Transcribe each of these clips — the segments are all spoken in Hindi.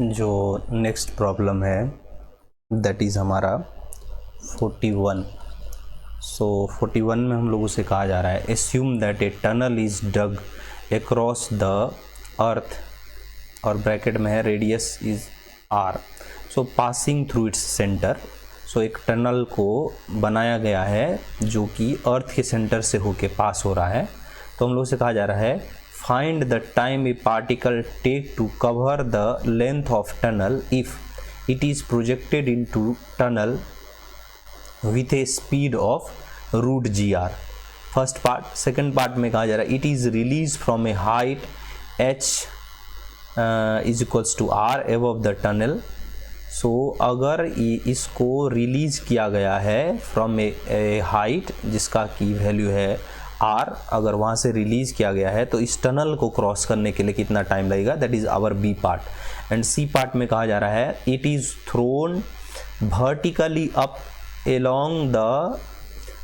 जो नेक्स्ट प्रॉब्लम है दैट इज़ हमारा 41। सो 41 में हम लोगों से कहा जा रहा है assume that a tunnel is dug across the earth और ब्रैकेट में है radius is r, so passing through its centre. So एक टनल को बनाया गया है जो कि अर्थ के सेंटर से होके पास हो रहा है। तो हम लोग से कहा जा रहा है find the time a particle take to cover the length of tunnel if it is projected into tunnel with a speed of root ji r. First part. Second part में कहा जा रहा है it is release from a height h is equals to r above the tunnel. So अगर इसको रिलीज किया गया है फ्रॉम ए हाइट जिसका की वैल्यू है आर, अगर वहाँ से रिलीज किया गया है तो इस टनल को क्रॉस करने के लिए कितना टाइम लगेगा, that is our B part. And C part में कहा जा रहा है it is thrown vertically up along the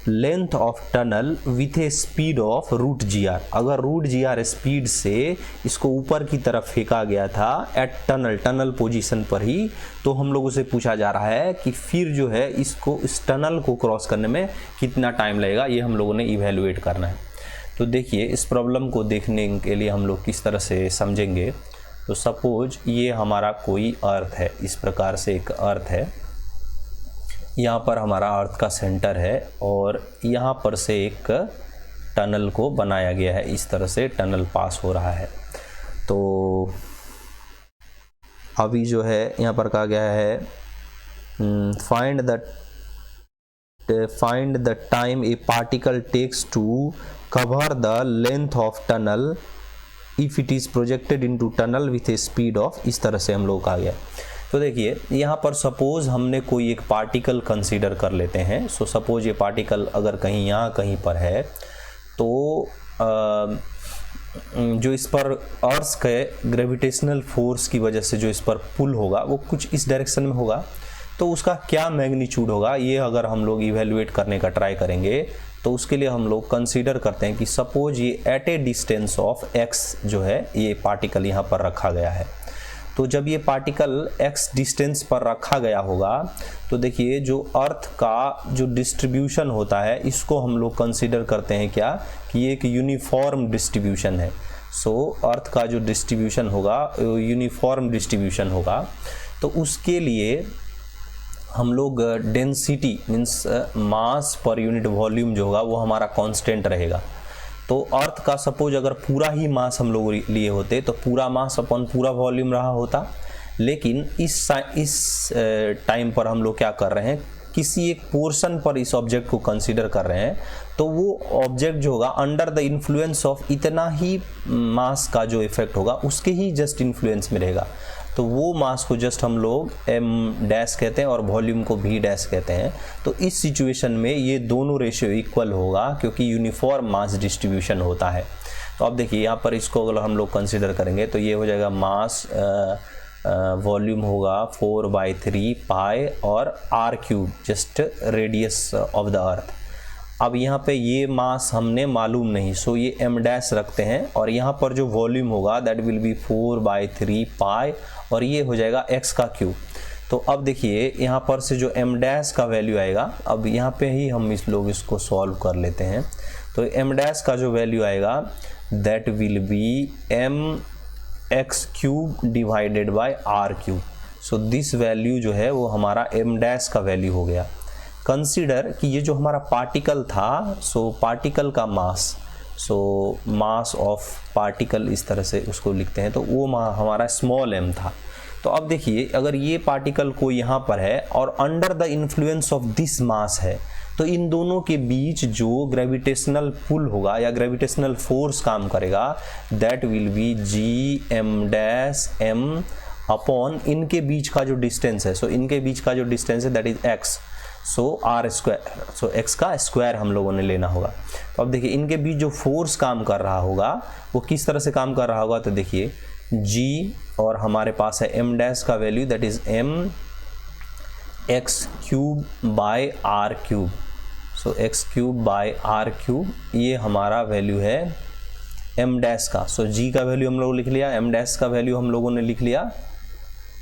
length of tunnel with a speed of root ji R. अगर रूट जी आर स्पीड से इसको ऊपर की तरफ फेंका गया था एट टनल पोजीशन पर ही, तो हम लोगों से पूछा जा रहा है कि फिर जो है इसको इस टनल को क्रॉस करने में कितना टाइम लगेगा, ये हम लोगों ने इवेलुएट करना है। तो देखिए इस प्रॉब्लम को देखने के लिए हम लोग किस तरह से समझेंगे। तो सपोज ये हमारा कोई अर्थ है, इस प्रकार से एक अर्थ है, यहाँ पर हमारा अर्थ का सेंटर है और यहाँ पर से एक टनल को बनाया गया है, इस तरह से टनल पास हो रहा है। तो अभी जो है यहाँ पर कहा गया है find the time a particle takes to cover the length of tunnel if it is projected into tunnel with a speed of, इस तरह से हम लोग कहा गया। तो देखिए यहाँ पर सपोज़ हमने कोई एक पार्टिकल कंसीडर कर लेते हैं। सो सपोज़ ये पार्टिकल अगर कहीं यहाँ कहीं पर है तो जो इस पर अर्थ के ग्रेविटेशनल फोर्स की वजह से जो इस पर पुल होगा वो कुछ इस डायरेक्शन में होगा। तो उसका क्या मैग्नीट्यूड होगा, ये अगर हम लोग इवेल्युएट करने का ट्राई करेंगे तो उसके लिए हम लोग कंसीडर करते हैं कि सपोज ये at a distance of X जो है ये पार्टिकल यहाँ पर रखा गया है। तो जब ये पार्टिकल x डिस्टेंस पर रखा गया होगा तो देखिए जो अर्थ का जो डिस्ट्रीब्यूशन होता है इसको हम लोग कंसीडर करते हैं क्या कि ये एक यूनिफॉर्म डिस्ट्रीब्यूशन है। सो अर्थ का जो डिस्ट्रीब्यूशन होगा यूनिफॉर्म डिस्ट्रीब्यूशन होगा। तो उसके लिए हम लोग density means mass per unit volume जो होगा वो हमारा कांस्टेंट रहेगा। तो अर्थ का सपोज अगर पूरा ही मास हम लोग लिए होते तो पूरा मास अपॉन पूरा वॉल्यूम रहा होता, लेकिन इस टाइम पर हम लोग क्या कर रहे हैं, किसी एक पोर्शन पर इस ऑब्जेक्ट को कंसीडर कर रहे हैं। तो वो ऑब्जेक्ट जो होगा अंडर द इन्फ्लुएंस ऑफ इतना ही मास का जो इफेक्ट होगा उसके ही जस्ट इन्फ्लुएंस में रहेगा। तो वो मास को जस्ट हम लोग m डैश कहते हैं और वॉल्यूम को v डैश कहते हैं। तो इस सिचुएशन में ये दोनों रेशियो इक्वल होगा क्योंकि यूनिफॉर्म मास डिस्ट्रीब्यूशन होता है। तो अब देखिए यहाँ पर इसको अगर हम लोग कंसीडर करेंगे तो ये हो जाएगा मास वॉल्यूम होगा 4/3 पाई और r³ just radius of the earth. अब यहाँ पे ये मास हमने मालूम नहीं, सो ये m डैश रखते हैं और यहाँ पर जो वॉल्यूम होगा दैट विल बी 4/3 पाई और ये हो जाएगा x का क्यूब। तो अब देखिए यहाँ पर से जो m डैश का वैल्यू आएगा, अब यहाँ पे ही हम इसको सॉल्व कर लेते हैं। तो m डैश का जो वैल्यू आएगा that will be mx³ divided by r³। So this value जो है वो हमारा m डैश का वैल्यू हो गया। कंसीडर कि ये जो हमारा पार्टिकल था, सो पार्टिकल का मास, सो मास ऑफ पार्टिकल इस तरह से उसको लिखते हैं, तो वो हमारा स्मॉल m था। तो अब देखिए अगर ये पार्टिकल को यहाँ पर है और under the influence of this mass है तो इन दोनों के बीच जो ग्रेविटेशनल पुल होगा या ग्रेविटेशनल फोर्स काम करेगा that will be Gm' upon इनके बीच का जो डिस्टेंस है। सो इनके बीच का जो डिस्टेंस है that is x, so r square, so x का स्क्वायर हम लोगों ने लेना होगा। तो अब देखिए इनके बीच जो फोर्स काम कर रहा होगा वो किस तरह से काम कर रहा होगा, तो देखिए g और हमारे पास है m डैश का value that is mx³ by r³। So x³ by r³ ये हमारा वैल्यू है m डैश का। सो g का वैल्यू हम लोग लिख लिया, m डैश का वैल्यू हम लोगों ने लिख लिया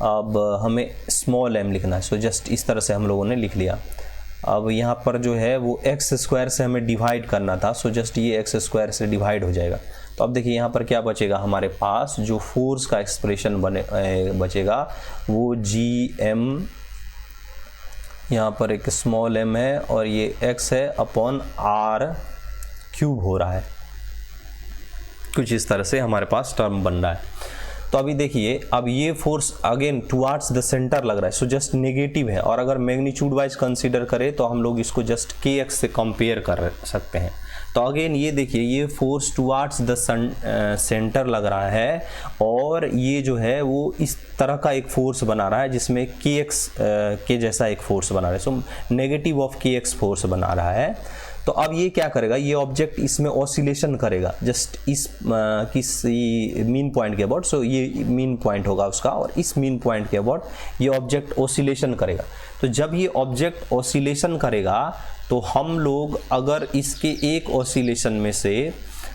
अब हमें स्मॉल m लिखना है। सो जस्ट इस तरह से हम लोगों ने लिख लिया। अब यहाँ पर जो है वो एक्स स्क्वायर से हमें डिवाइड करना था, सो जस्ट ये एक्स स्क्वायर से डिवाइड हो जाएगा। तो अब देखिए यहाँ पर क्या बचेगा, हमारे पास जो फोर्स का एक्सप्रेशन बचेगा वो जी एम, यहाँ पर एक स्मॉल m है और ये x है अपॉन r क्यूब हो रहा है। कुछ इस तरह से हमारे पास टर्म बन रहा है। तो अभी देखिए, अब ये force again towards the centre लग रहा है, सो जस्ट नेगेटिव है। और अगर मैग्नीट्यूड वाइज कंसीडर करें तो हम लोग इसको जस्ट kx से कंपेयर कर सकते हैं। तो अगेन ये देखिए, ये फोर्स टुवार्ड्स द सेंटर लग रहा है और ये जो है वो इस तरह का एक फोर्स बना रहा है जिसमें kx के जैसा एक फोर्स बना रहा है। So negative of kx force बना रहा है। तो अब ये क्या करेगा, ये ऑब्जेक्ट इसमें ऑसिलेशन करेगा जस्ट इस किसी मीन पॉइंट के अबाउट। सो ये मीन पॉइंट होगा उसका और इस मीन पॉइंट के अबाउट ये ऑब्जेक्ट ऑसिलेशन करेगा। तो जब ये ऑब्जेक्ट ऑसिलेशन करेगा तो हम लोग अगर इसके एक ऑसिलेशन में से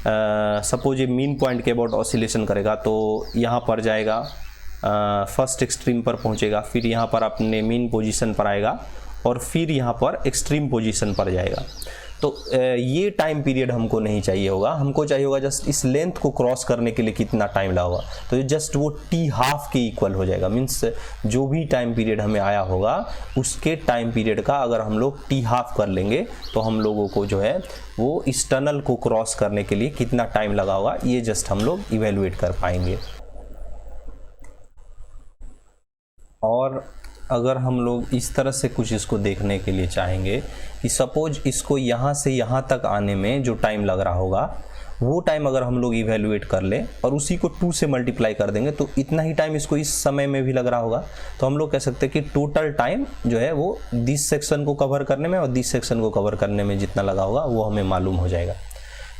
सपोज ये मीन पॉइंट के अबाउट ऑसिलेशन करेगा तो यहाँ पर जाएगा, फर्स्ट एक्सट्रीम पर पहुँचेगा, फिर यहाँ पर अपने मीन पोजीशन पर आएगा और फिर यहाँ पर एक्सट्रीम पोजीशन पर जाएगा। तो ये टाइम पीरियड हमको नहीं चाहिए होगा, हमको चाहिए होगा जस्ट इस लेंथ को क्रॉस करने के लिए कितना टाइम लगा होगा। तो जस्ट वो t½ के इक्वल हो जाएगा। मीन्स जो भी टाइम पीरियड हमें आया होगा उसके टाइम पीरियड का अगर हम लोग t½ कर लेंगे तो हम लोगों को जो है वो इस टनल को क्रॉस करने के लिए कितना टाइम लगा होगा, ये जस्ट हम लोग इवेल्युएट कर पाएंगे। और अगर हम लोग इस तरह से कुछ इसको देखने के लिए चाहेंगे कि सपोज इसको यहाँ से यहाँ तक आने में जो टाइम लग रहा होगा वो टाइम अगर हम लोग इवेल्युएट कर लें और उसी को 2 से मल्टीप्लाई कर देंगे तो इतना ही टाइम इसको इस समय में भी लग रहा होगा। तो हम लोग कह सकते हैं कि टोटल टाइम जो है वो दिस सेक्शन को कवर करने में और दिस सेक्शन को कवर करने में जितना लगा होगा वो हमें मालूम हो जाएगा।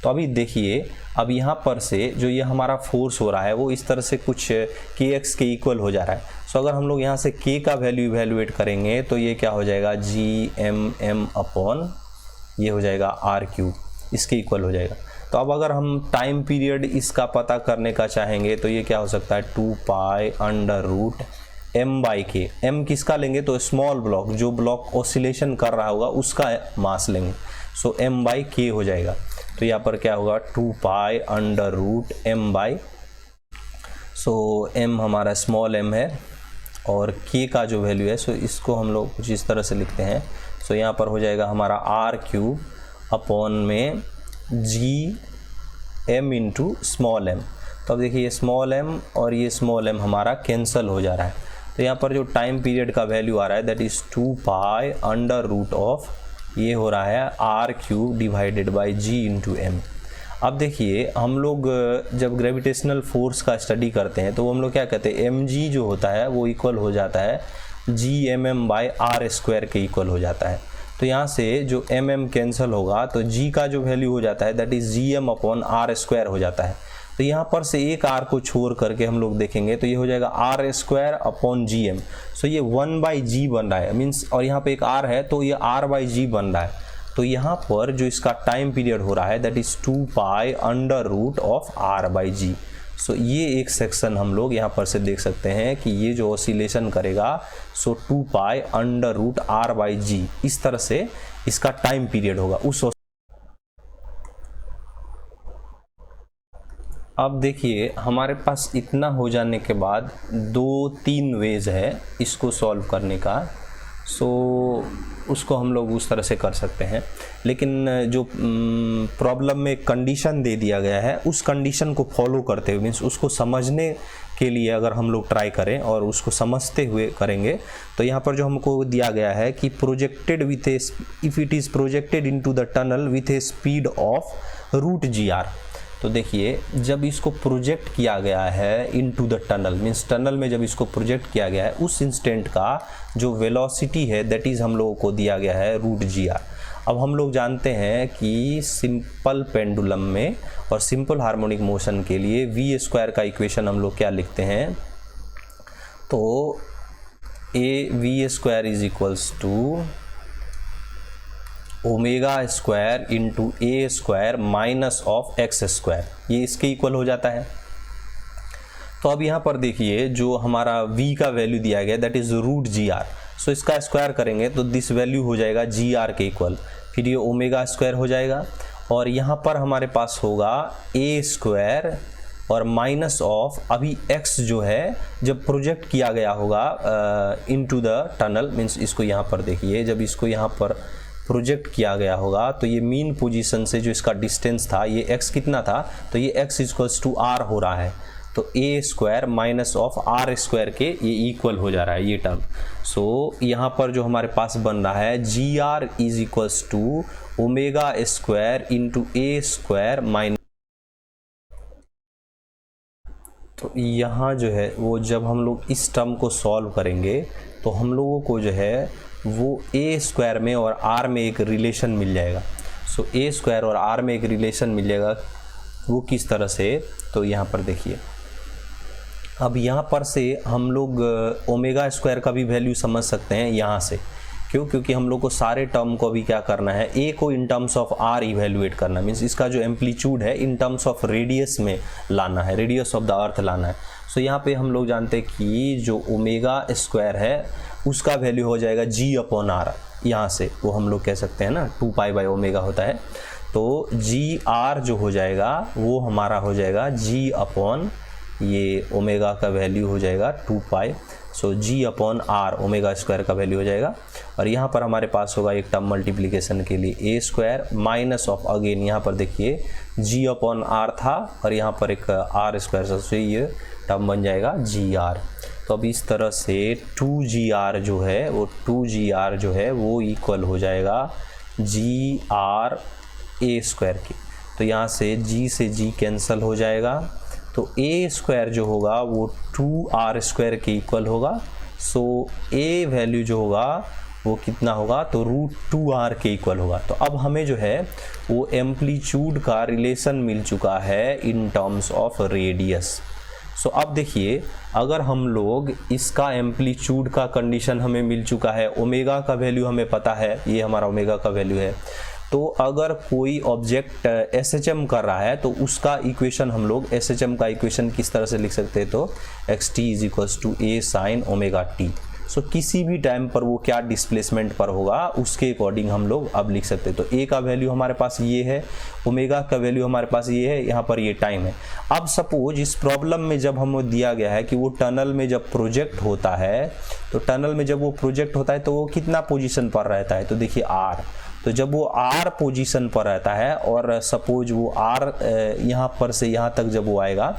तो अभी देखिए, अब यहाँ पर से जो ये हमारा फोर्स हो रहा है वो इस तरह से कुछ kx के इक्वल हो जा रहा है। सो अगर हम लोग यहाँ से k का वैल्यू इवेल्युएट करेंगे तो ये क्या हो जाएगा, gm अपॉन ये हो जाएगा r³, इसके इक्वल हो जाएगा। तो अब अगर हम टाइम पीरियड इसका पता करने का चाहेंगे तो ये क्या हो सकता है, 2π√m/k। m किसका लेंगे तो स्मॉल ब्लॉक, जो ब्लॉक ऑसिलेशन कर रहा होगा उसका मास लेंगे। सो m/k हो जाएगा। तो यहाँ पर क्या होगा, 2π√m/, सो m हमारा स्मॉल m है और k का जो वैल्यू है सो इसको हम लोग कुछ इस तरह से लिखते हैं। सो यहाँ पर हो जाएगा हमारा r³ अपॉन में gm इंटू स्मॉल m। तो अब देखिए ये स्मॉल m और ये स्मॉल m हमारा कैंसिल हो जा रहा है। तो यहाँ पर जो टाइम पीरियड का वैल्यू आ रहा है दैट इज़ 2π√, ये हो रहा है r³ divided by g into m। अब देखिए, हम लोग जब ग्रेविटेशनल फोर्स का स्टडी करते हैं तो हम लोग क्या कहते हैं, mg जो होता है वो इक्वल हो जाता है gmm/r² के इक्वल हो जाता है। तो यहाँ से जो mm कैंसिल होगा तो g का जो वैल्यू हो जाता है that is gm upon r² हो जाता है। तो यहाँ पर से एक r को छोड़ करके हम लोग देखेंगे तो ये हो जाएगा r² अपॉन gm। सो ये 1/g बन रहा है मीन्स, और यहाँ पे एक r है तो ये r/g बन रहा है। तो यहाँ पर जो इसका टाइम पीरियड हो रहा है दैट इज़ 2π√r/g। सो ये एक सेक्शन हम लोग यहाँ पर से देख सकते हैं कि ये जो ऑसिलेशन करेगा सो 2π√r/g, इस तरह से इसका टाइम पीरियड होगा उस। अब देखिए, हमारे पास इतना हो जाने के बाद 2-3 वेज है इसको सॉल्व करने का। सो उसको हम लोग उस तरह से कर सकते हैं, लेकिन जो प्रॉब्लम में कंडीशन दे दिया गया है उस कंडीशन को फॉलो करते हुए मीन्स उसको समझने के लिए अगर हम लोग ट्राई करें और उसको समझते हुए करेंगे तो यहाँ पर जो हमको दिया गया है कि projected with A, if it is projected into the tunnel with a speed of √gr। तो देखिए, जब इसको प्रोजेक्ट किया गया है into the tunnel means tunnel में जब इसको प्रोजेक्ट किया गया है उस इंस्टेंट का जो वेलोसिटी है दैट इज़ हम लोगों को दिया गया है √gr। अब हम लोग जानते हैं कि सिंपल पेंडुलम में और सिंपल हार्मोनिक मोशन के लिए v² का इक्वेशन हम लोग क्या लिखते हैं, तो v² is equals to ω² into a² minus of x², ये इसके इक्वल हो जाता है। तो अब यहाँ पर देखिए जो हमारा v का वैल्यू दिया गया that is root ji r. So इसका स्क्वायर करेंगे तो दिस वैल्यू हो जाएगा जी आर के इक्वल, फिर ये ओमेगा स्क्वायर हो जाएगा और यहाँ पर हमारे पास होगा ए स्क्वायर और माइनस ऑफ अभी x जो है जब प्रोजेक्ट किया गया होगा इनटू द टनल, मीन्स इसको यहाँ पर देखिए जब इसको यहाँ पर प्रोजेक्ट किया गया होगा तो ये मीन पोजीशन से जो इसका डिस्टेंस था ये x कितना था, तो ये x इक्वल्स टू r हो रहा है, तो a square minus of r square के ये इक्वल हो जा रहा है ये टर्म। सो यहाँ पर जो हमारे पास बन रहा है g r is equals to omega square into A square minus, तो यहाँ जो है वो जब हम लोग इस टर्म को सॉल्व करेंगे तो हम लोगों को जो है वो ए स्क्वायर में और आर में एक रिलेशन मिल जाएगा। सो ए स्क्वायर और आर में एक रिलेशन मिल जाएगा, वो किस तरह से, तो यहाँ पर देखिए अब यहाँ पर से हम लोग ओमेगा स्क्वायर का भी वैल्यू समझ सकते हैं यहाँ से, क्यों, क्योंकि हम लोग को सारे टर्म को अभी क्या करना है, ए को in terms of R evaluate करना, मीन्स इसका जो एम्पलीट्यूड है इन टर्म्स ऑफ रेडियस में लाना है, रेडियस ऑफ द अर्थ लाना है। सो यहाँ पे हम लोग जानते हैं कि जो ओमेगा स्क्वायर है उसका वैल्यू हो जाएगा जी अपॉन आर, यहाँ से वो हम लोग कह सकते हैं ना 2 पाई बाई ओमेगा होता है, तो जी आर जो हो जाएगा वो हमारा हो जाएगा जी अपॉन ये ओमेगा का वैल्यू हो जाएगा 2 पाई, सो जी अपॉन आर ओमेगा स्क्वायर का वैल्यू हो जाएगा। और यहाँ पर हमारे पास होगा एक टर्म मल्टीप्लिकेशन के लिए ए स्क्वायर माइनस ऑफ अगेन यहाँ पर देखिए जी अपॉन आर था और यहाँ पर एक आर स्क्वायर, से ये टर्म बन जाएगा जी आर। तो अब इस तरह से 2gr जो है वो 2gr जो है वो इक्वल हो जाएगा जी आर ए स्क्वायर के, तो यहाँ से g से g कैंसिल हो जाएगा, तो ए स्क्वायर जो होगा वो 2r स्क्वायर के इक्वल होगा। सो ए वैल्यू जो होगा वो कितना होगा, तो √2r के इक्वल होगा। तो अब हमें जो है वो एम्पलीट्यूड का रिलेशन मिल चुका है इन टर्म्स ऑफ रेडियस। सो अब देखिए अगर हम लोग इसका एम्पलीट्यूड का कंडीशन हमें मिल चुका है, ओमेगा का वैल्यू हमें पता है, ये हमारा ओमेगा का वैल्यू है, तो अगर कोई ऑब्जेक्ट एसएचएम कर रहा है तो उसका इक्वेशन हम लोग एसएचएम का इक्वेशन किस तरह से लिख सकते हैं, तो xt is equals to a sine omega t. So किसी भी टाइम पर वो क्या डिस्प्लेसमेंट पर होगा उसके अकॉर्डिंग हम लोग अब लिख सकते हैं। तो ए का वैल्यू हमारे पास ये है, ओमेगा का वैल्यू हमारे पास ये है, यहाँ पर ये टाइम है। अब सपोज इस प्रॉब्लम में जब हमें दिया गया है कि वो टनल में जब प्रोजेक्ट होता है, तो टनल में जब वो प्रोजेक्ट होता है तो वो कितना पोजीशन पर रहता है, तो देखिए आर, तो जब वो आर पोजीशन पर रहता है और सपोज वो आर यहाँ पर से यहाँ तक जब वो आएगा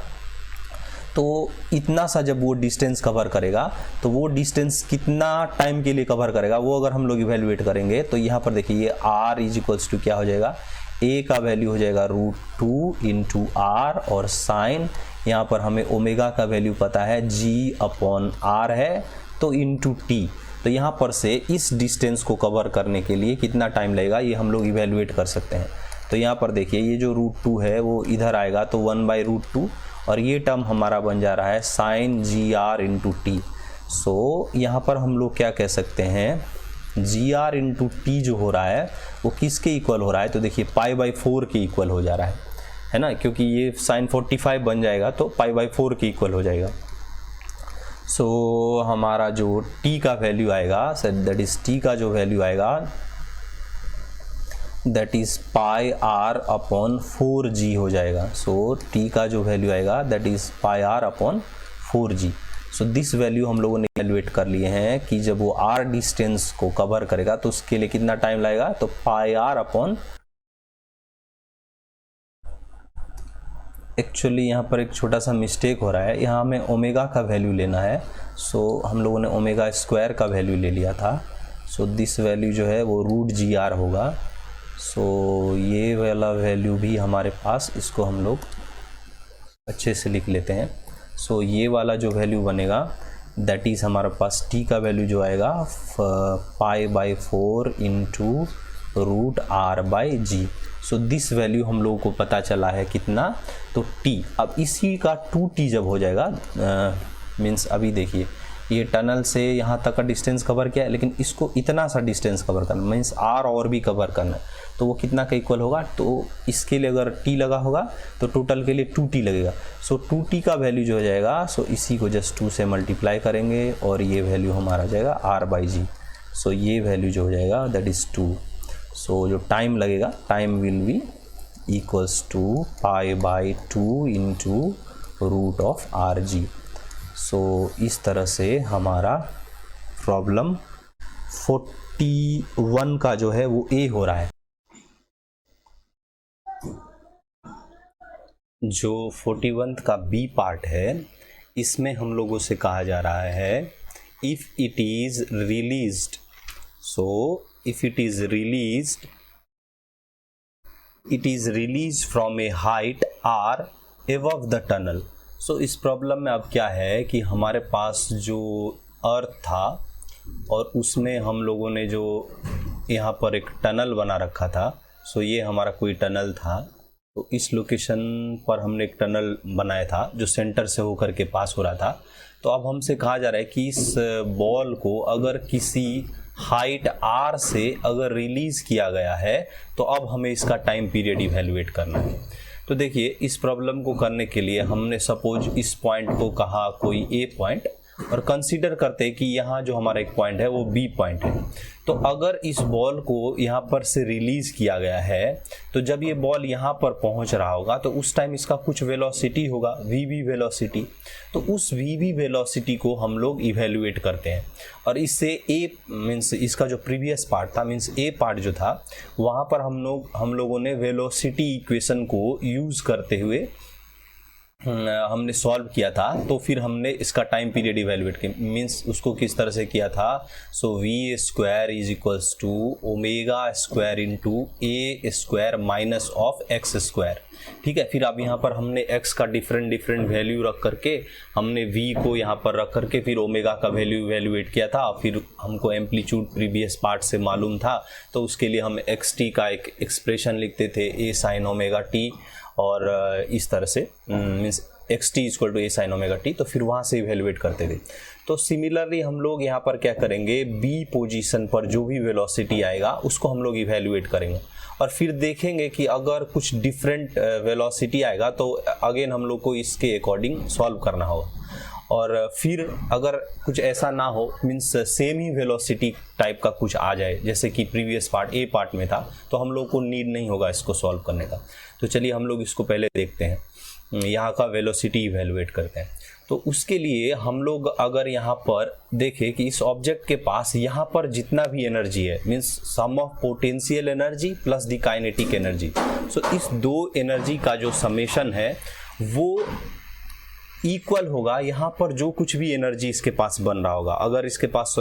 तो इतना सा जब वो डिस्टेंस कवर करेगा, तो वो डिस्टेंस कितना टाइम के लिए कवर करेगा वो अगर हम लोग इवेल्युएट करेंगे तो यहाँ पर देखिए ये r इज इक्वल्स टू क्या हो जाएगा, a का वैल्यू हो जाएगा √2 इंटू आर और साइन यहाँ पर हमें ओमेगा का वैल्यू पता है g अपॉन आर है तो इंटू टी। तो यहाँ पर से इस डिस्टेंस को कवर करने के लिए कितना टाइम लगेगा ये हम लोग इवेल्युएट कर सकते हैं। तो यहाँ पर देखिए ये जो √2 है वो इधर आएगा तो 1/√2 और ये टर्म हमारा बन जा रहा है sine g r into t. So यहाँ पर हम लोग क्या कह सकते हैं, जी आर इंटू टी जो हो रहा है वो किसके इक्वल हो रहा है, तो देखिए π/4 के इक्वल हो जा रहा है ना, क्योंकि ये साइन 45 बन जाएगा तो π/4 के इक्वल हो जाएगा। सो हमारा जो t का वैल्यू आएगा, दैट इज t का जो वैल्यू आएगा that is πr upon 4g हो जाएगा। सो t का जो वैल्यू आएगा that is πr upon 4g। So this value हम लोगों ने इवेल्युएट कर लिए हैं कि जब वो r डिस्टेंस को कवर करेगा तो उसके लिए कितना टाइम लगेगा, तो πr अपॉन, एक्चुअली यहाँ पर एक छोटा सा मिस्टेक हो रहा है, यहाँ हमें ओमेगा का वैल्यू लेना है। सो हम लोगों ने ओमेगा स्क्वायर का वैल्यू ले लिया था। सो दिस वैल्यू जो है वो √gr होगा। सो ये वाला वैल्यू भी हमारे पास, इसको हम लोग अच्छे से लिख लेते हैं। सो ये वाला जो वैल्यू बनेगा दैट इज़ हमारे पास t का वैल्यू जो आएगा π/4 into √r/g। So this value हम लोगों को पता चला है कितना, तो t। अब इसी का 2t जब हो जाएगा मीन्स अभी देखिए ये टनल से यहाँ तक का डिस्टेंस कवर किया है, लेकिन इसको इतना सा डिस्टेंस कवर करना मीन्स आर और भी कवर करना है, तो वो कितना का इक्वल होगा, तो इसके लिए अगर टी लगा होगा तो टोटल के लिए 2t लगेगा। सो 2t का वैल्यू जो हो जाएगा, सो इसी को जस्ट 2 से मल्टीप्लाई करेंगे और ये वैल्यू हमारा जाएगा r/g। सो ये वैल्यू जो हो जाएगा दैट इज़ 2। सो जो टाइम लगेगा, time will be equals to π/2 into √rg। So इस तरह से हमारा प्रॉब्लम 41 का जो है वो ए हो रहा है। जो 41 का बी पार्ट है, इसमें हम लोगों से कहा जा रहा है if it is released, so if it is released, it is release from a height r above the tunnel. So इस प्रॉब्लम में अब क्या है कि हमारे पास जो अर्थ था और उसमें हम लोगों ने जो यहाँ पर एक टनल बना रखा था, सो ये हमारा कोई टनल था, तो इस लोकेशन पर हमने एक टनल बनाया था जो सेंटर से होकर के पास हो रहा था। तो अब हमसे कहा जा रहा है कि इस बॉल को अगर किसी हाइट r से अगर रिलीज़ किया गया है तो अब हमें इसका टाइम पीरियड इवैल्यूएट करना है। तो देखिए, इस प्रॉब्लम को करने के लिए हमने सपोज इस पॉइंट को कहा कोई ए पॉइंट, और कंसीडर करते हैं कि यहाँ जो हमारा एक पॉइंट है वो बी पॉइंट है। तो अगर इस बॉल को यहाँ पर से रिलीज़ किया गया है, तो जब ये बॉल यहाँ पर पहुँच रहा होगा तो उस टाइम इसका कुछ वेलोसिटी होगा, वी वेलोसिटी। तो उस वी वेलोसिटी को हम लोग इवेल्युएट करते हैं, और इससे ए मीन्स इसका जो प्रीवियस पार्ट था, मीन्स ए पार्ट जो था, वहाँ पर हम लोगों ने वेलोसिटी इक्वेशन को यूज़ करते हुए हमने सॉल्व किया था। तो फिर हमने इसका टाइम पीरियड इवेल्युएट किया, मीन्स उसको किस तरह से किया था। So V square is equals to omega square into A square minus of X square. ठीक है, फिर अब यहाँ पर हमने x का डिफरेंट वैल्यू रख करके हमने v को यहाँ पर रख करके फिर ओमेगा का वैल्यू इवेल्युएट किया था। फिर हमको एम्पलीट्यूड प्रीवियस पार्ट से मालूम था, तो उसके लिए हम xt का एक एक्सप्रेशन लिखते थे a sin ओमेगा t, और इस तरह से means xt equal to a sin omega t, तो फिर वहाँ से इवेल्युएट करते थे। तो सिमिलरली हम लोग यहाँ पर क्या करेंगे, b पोजीशन पर जो भी वेलोसिटी आएगा उसको हम लोग इवेल्युएट करेंगे, और फिर देखेंगे कि अगर कुछ डिफरेंट वेलोसिटी आएगा तो अगेन हम लोग को इसके अकॉर्डिंग सॉल्व करना होगा। और फिर अगर कुछ ऐसा ना हो, मीन्स सेम ही वेलोसिटी टाइप का कुछ आ जाए जैसे कि प्रीवियस पार्ट ए पार्ट में था, तो हम लोग को नीड नहीं होगा इसको सॉल्व करने का। तो चलिए हम लोग इसको पहले देखते हैं, यहाँ का वेलोसिटी इवेल्युएट करते हैं। तो उसके लिए हम लोग अगर यहाँ पर देखें कि इस ऑब्जेक्ट के पास यहाँ पर जितना भी एनर्जी है, means sum of potential energy plus the kinetic energy, so इस दो एनर्जी का जो समेशन है वो इक्वल होगा यहाँ पर जो कुछ भी एनर्जी इसके पास बन रहा होगा। अगर इसके पास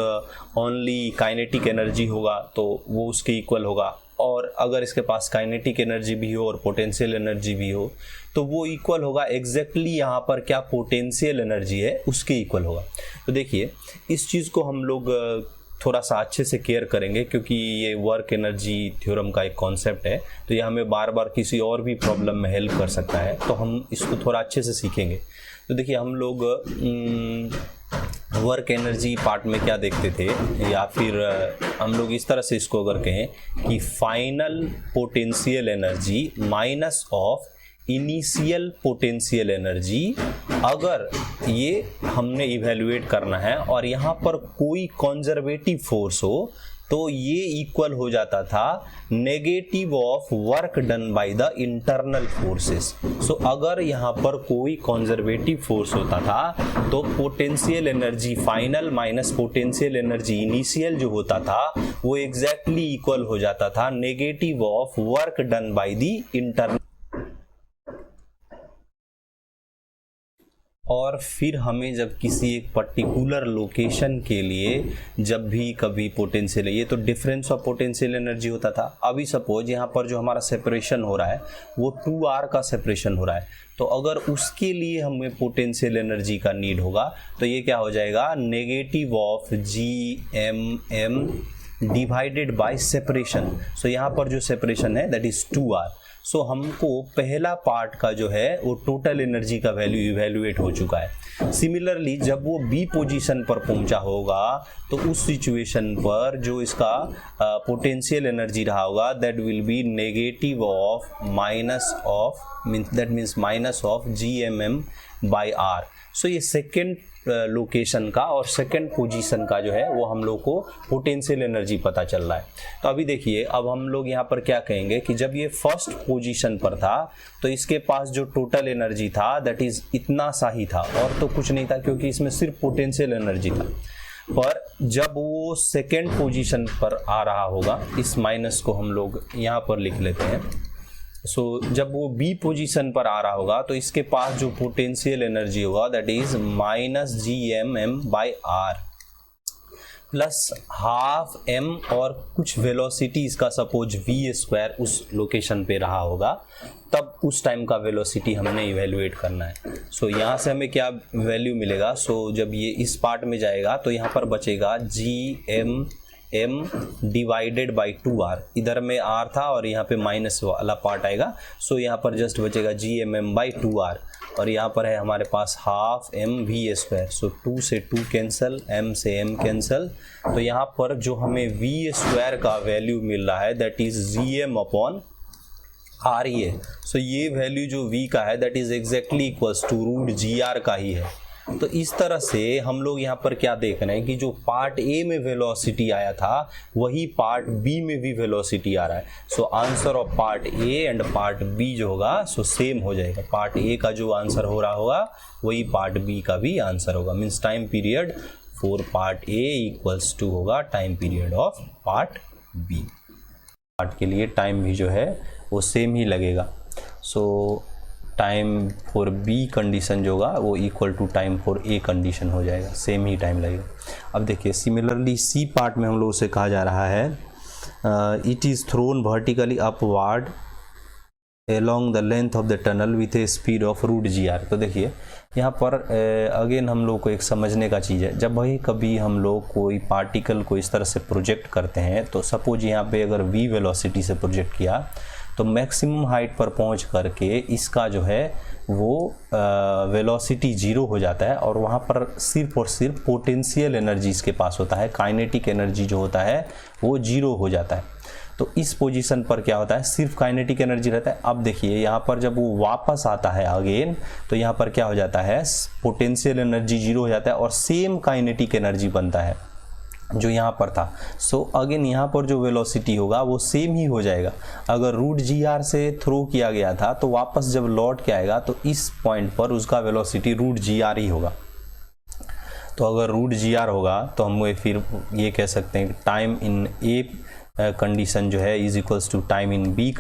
ओनली काइनेटिक एनर्जी होगा तो वो उसके इक्वल होगा, और अगर इसके पास काइनेटिक एनर्जी भी हो और पोटेंशियल एनर्जी भी हो तो वो इक्वल होगा एग्जैक्टली यहाँ पर क्या पोटेंशियल एनर्जी है उसके इक्वल होगा। तो देखिए, इस चीज़ को हम लोग थोड़ा सा अच्छे से केयर करेंगे, क्योंकि ये वर्क एनर्जी थ्योरम का एक कॉन्सेप्ट है, तो ये हमें बार बार किसी और भी प्रॉब्लम में हेल्प कर सकता है, तो हम इसको थोड़ा अच्छे से सीखेंगे। तो देखिए, हम लोग वर्क एनर्जी पार्ट में क्या देखते थे, या फिर हम लोग इस तरह से इसको अगर कहें कि final potential energy minus of initial potential energy, अगर ये हमने इवेल्युएट करना है और यहाँ पर कोई कंजर्वेटिव फोर्स हो तो ये इक्वल हो जाता था negative of work done by the internal forces. So अगर यहाँ पर कोई कंजर्वेटिव फोर्स होता था तो potential energy final minus potential energy initial जो होता था वो एग्जैक्टली इक्वल हो जाता था negative of work done by the internal. और फिर हमें जब किसी एक पर्टिकुलर लोकेशन के लिए जब भी कभी पोटेंशियल, ये तो डिफरेंस ऑफ पोटेंशियल एनर्जी होता था। अभी सपोज यहाँ पर जो हमारा सेपरेशन हो रहा है वो 2r का सेपरेशन हो रहा है, तो अगर उसके लिए हमें पोटेंशियल एनर्जी का नीड होगा तो ये क्या हो जाएगा, negative of GMM divided by separation. So यहाँ पर जो सेपरेशन है दैट इज 2r। सो हमको पहला पार्ट का जो है वो टोटल एनर्जी का वैल्यू इवैल्यूएट हो चुका है। सिमिलरली जब वो बी पोजीशन पर पहुंचा होगा तो उस सिचुएशन पर जो इसका पोटेंशियल एनर्जी रहा होगा that will be negative of minus of GMM/R। सो ये सेकेंड लोकेशन का और सेकेंड पोजीशन का जो है वो हम लोग को पोटेंशियल एनर्जी पता चल रहा है। तो अभी देखिए, अब हम लोग यहाँ पर क्या कहेंगे कि जब ये फर्स्ट पोजीशन पर था तो इसके पास जो टोटल एनर्जी था दैट इज इतना सा ही था और तो कुछ नहीं था, क्योंकि इसमें सिर्फ पोटेंशियल एनर्जी था। पर जब वो सेकेंड पोजीशन पर आ रहा होगा, इस माइनस को हम लोग यहाँ पर लिख लेते हैं। सो जब वो बी पोजीशन पर आ रहा होगा तो इसके पास जो पोटेंशियल एनर्जी होगा that is -GMM/R plus half m और कुछ वेलोसिटी इसका सपोज v² उस लोकेशन पे रहा होगा, तब उस टाइम का वेलोसिटी हमने इवेल्युएट करना है। सो यहाँ से हमें क्या वैल्यू मिलेगा? सो जब ये इस पार्ट में जाएगा तो यहाँ पर बचेगा GMM डिवाइडेड बाई 2R। इधर में R था और यहाँ पे माइनस वाला पार्ट आएगा, सो यहाँ पर जस्ट बचेगा GMM/2R और यहाँ पर है हमारे पास हाफ mv²। सो 2 से 2 कैंसिल, m से m कैंसिल, तो यहाँ पर जो हमें v² का वैल्यू मिल रहा है दैट इज GM/R ही है। सो ये वैल्यू जो v का है that is exactly equals to √GR का ही है। तो इस तरह से हम लोग यहाँ पर क्या देख रहे हैं कि जो पार्ट ए में वेलोसिटी आया था वही पार्ट बी में भी वेलोसिटी आ रहा है। So answer of part A and part B जो होगा सो सेम हो जाएगा। पार्ट ए का जो आंसर हो रहा होगा वही पार्ट बी का भी आंसर होगा। Means time period for part a equals to होगा time period of part b. Part के लिए टाइम भी जो है वो सेम ही लगेगा। So time for B condition जो होगा वो equal to time for A condition हो जाएगा, सेम ही टाइम लगेगा। अब देखिए सिमिलरली सी पार्ट में हम लोग से कहा जा रहा है it is thrown vertically upward along the length of the tunnel with a speed of √GR। तो देखिए यहाँ पर अगेन हम लोग को एक समझने का चीज़ है, जब भाई कभी हम लोग कोई पार्टिकल को इस तरह से प्रोजेक्ट करते हैं तो सपोज यहाँ पे अगर v वेलोसिटी से प्रोजेक्ट किया तो मैक्सिमम हाइट पर पहुँच करके इसका जो है वो वेलोसिटी 0 हो जाता है और वहाँ पर सिर्फ और सिर्फ पोटेंशियल एनर्जी इसके पास होता है, काइनेटिक एनर्जी जो होता है वो 0 हो जाता है। तो इस पोजीशन पर क्या होता है, सिर्फ काइनेटिक एनर्जी रहता है। अब देखिए यहाँ पर जब वो वापस आता है अगेन तो यहाँ पर क्या हो जाता है, पोटेंशियल एनर्जी 0 हो जाता है और सेम काइनेटिक एनर्जी बनता है जो यहाँ पर था। सो अगेन यहाँ पर जो वेलोसिटी होगा वो सेम ही हो जाएगा। अगर √GR से थ्रो किया गया था तो वापस जब लौट के आएगा तो इस पॉइंट पर उसका वेलोसिटी √GR ही होगा। तो अगर √GR होगा तो हम फिर ये कह सकते हैं टाइम इन ए कंडीशन जो है is equals to time in B